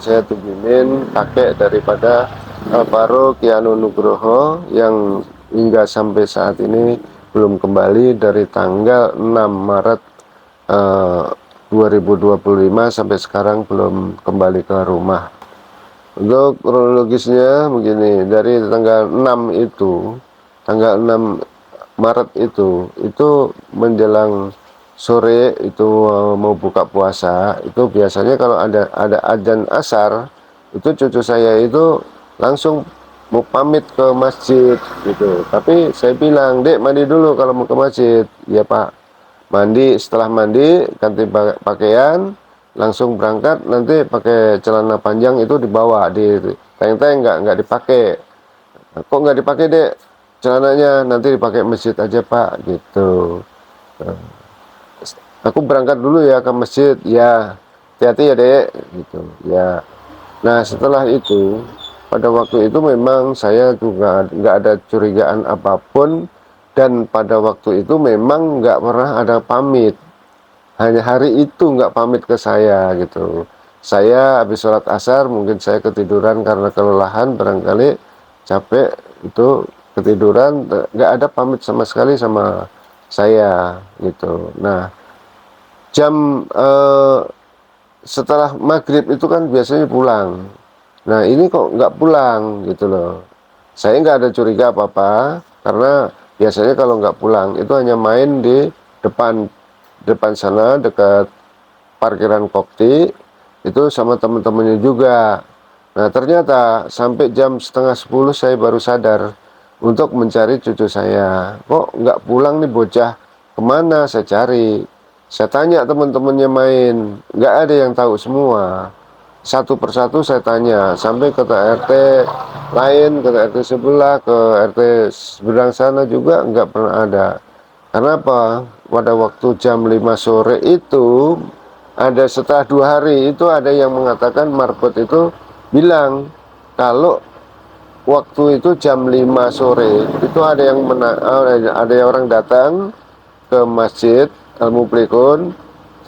saya tungguin kakek daripada Alvaro Kianu Nugroho yang hingga sampai saat ini belum kembali dari tanggal 6 Maret 2025 sampai sekarang belum kembali ke rumah. Untuk kronologisnya begini, dari tanggal 6 itu, tanggal 6 Maret itu menjelang sore itu mau buka puasa, itu biasanya kalau ada adzan asar, itu cucu saya itu langsung mau pamit ke masjid gitu. Tapi saya bilang, "Dek, mandi dulu kalau mau ke masjid." "Ya, Pak." Mandi, setelah mandi ganti pakaian langsung berangkat, nanti pakai celana panjang itu dibawa di teng-teng, nggak dipakai. "Kok nggak dipakai, Dek, celananya? Nanti dipakai masjid aja, Pak." Gitu. Nah, "Aku berangkat dulu ya ke masjid." "Ya, hati-hati ya, Dek." Gitu ya. Nah, setelah itu pada waktu itu memang saya juga nggak ada curigaan apapun, dan pada waktu itu memang nggak pernah ada pamit. Hanya hari itu nggak pamit ke saya gitu. Saya habis sholat asar mungkin saya ketiduran karena kelelahan, barangkali capek, itu ketiduran, nggak ada pamit sama sekali sama saya gitu. Nah, jam setelah maghrib itu kan biasanya pulang. Nah, ini kok nggak pulang gitu loh. Saya nggak ada curiga apa-apa, karena biasanya kalau nggak pulang itu hanya main di depan depan sana dekat parkiran Kopti itu sama teman-temannya juga. Nah, ternyata sampai jam setengah 10 saya baru sadar untuk mencari cucu saya. Kok nggak pulang nih bocah? Kemana? Saya cari. Saya tanya teman-temannya main, nggak ada yang tahu semua. Satu persatu saya tanya, sampai ke RT lain, ke RT sebelah, ke RT seberang sana juga nggak pernah ada. Kenapa? Pada waktu jam 5 sore itu, ada setelah 2 hari itu ada yang mengatakan marbot itu bilang kalau waktu itu jam 5 sore itu ada yang ada orang datang ke masjid Al Muflihun,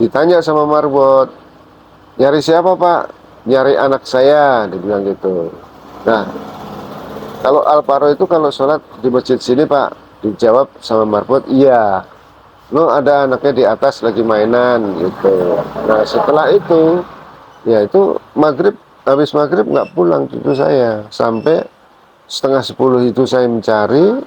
ditanya sama marbot, "Nyari siapa, Pak?" "Nyari anak saya," dibilang gitu. Nah, kalau Alvaro itu kalau sholat di masjid sini, Pak, dijawab sama marbot, "Iya, lo ada anaknya di atas lagi mainan," gitu. Nah, setelah itu ya itu maghrib, habis maghrib nggak pulang cucu saya, sampai setengah 10 itu saya mencari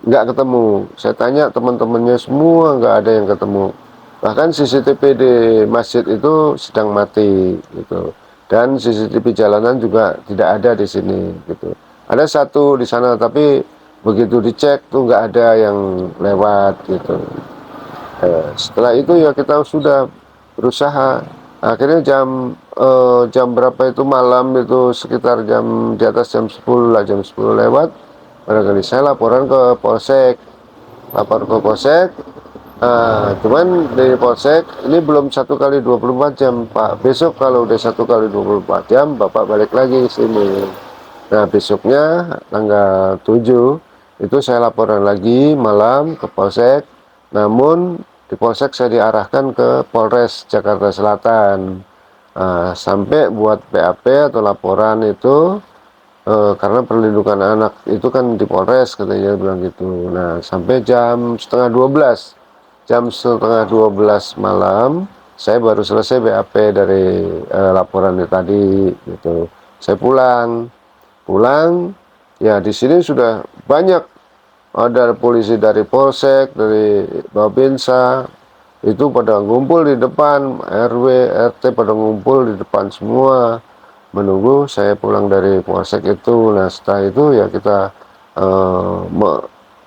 nggak ketemu. Saya tanya teman-temannya semua, nggak ada yang ketemu. Bahkan CCTV di masjid itu sedang mati gitu, dan CCTV jalanan juga tidak ada di sini gitu. Ada satu di sana, tapi begitu dicek tuh nggak ada yang lewat gitu. Setelah itu ya kita sudah berusaha. Akhirnya jam berapa itu malam, itu sekitar jam di atas jam 10 lah, jam 10 lewat, barangkali saya laporan ke Polsek. Lapor ke Polsek. Cuman dari Polsek ini belum 1 kali 24 jam, "Pak, besok kalau udah 1 kali 24 jam Bapak balik lagi ke sini." Nah, besoknya tanggal 7 itu saya laporan lagi malam ke Polsek, namun di Polsek saya diarahkan ke Polres Jakarta Selatan. Sampai buat PAP atau laporan itu, karena perlindungan anak itu kan di Polres katanya bilang gitu. Nah, sampai jam setengah 12 malam saya baru selesai BAP dari laporan tadi gitu. Saya pulang ya, di sini sudah banyak, ada polisi dari Polsek, dari Babinsa, itu pada ngumpul di depan, RW RT pada ngumpul di depan semua menunggu saya pulang dari Polsek itu. Nah, setelah itu ya kita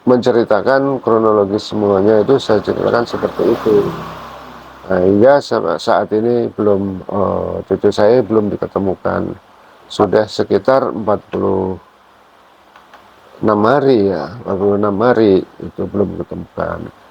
menceritakan kronologis semuanya, itu saya ceritakan seperti itu. Nah, hingga saat ini belum, cucu saya belum diketemukan. Sudah sekitar 46 hari ya, 46 hari itu belum ditemukan.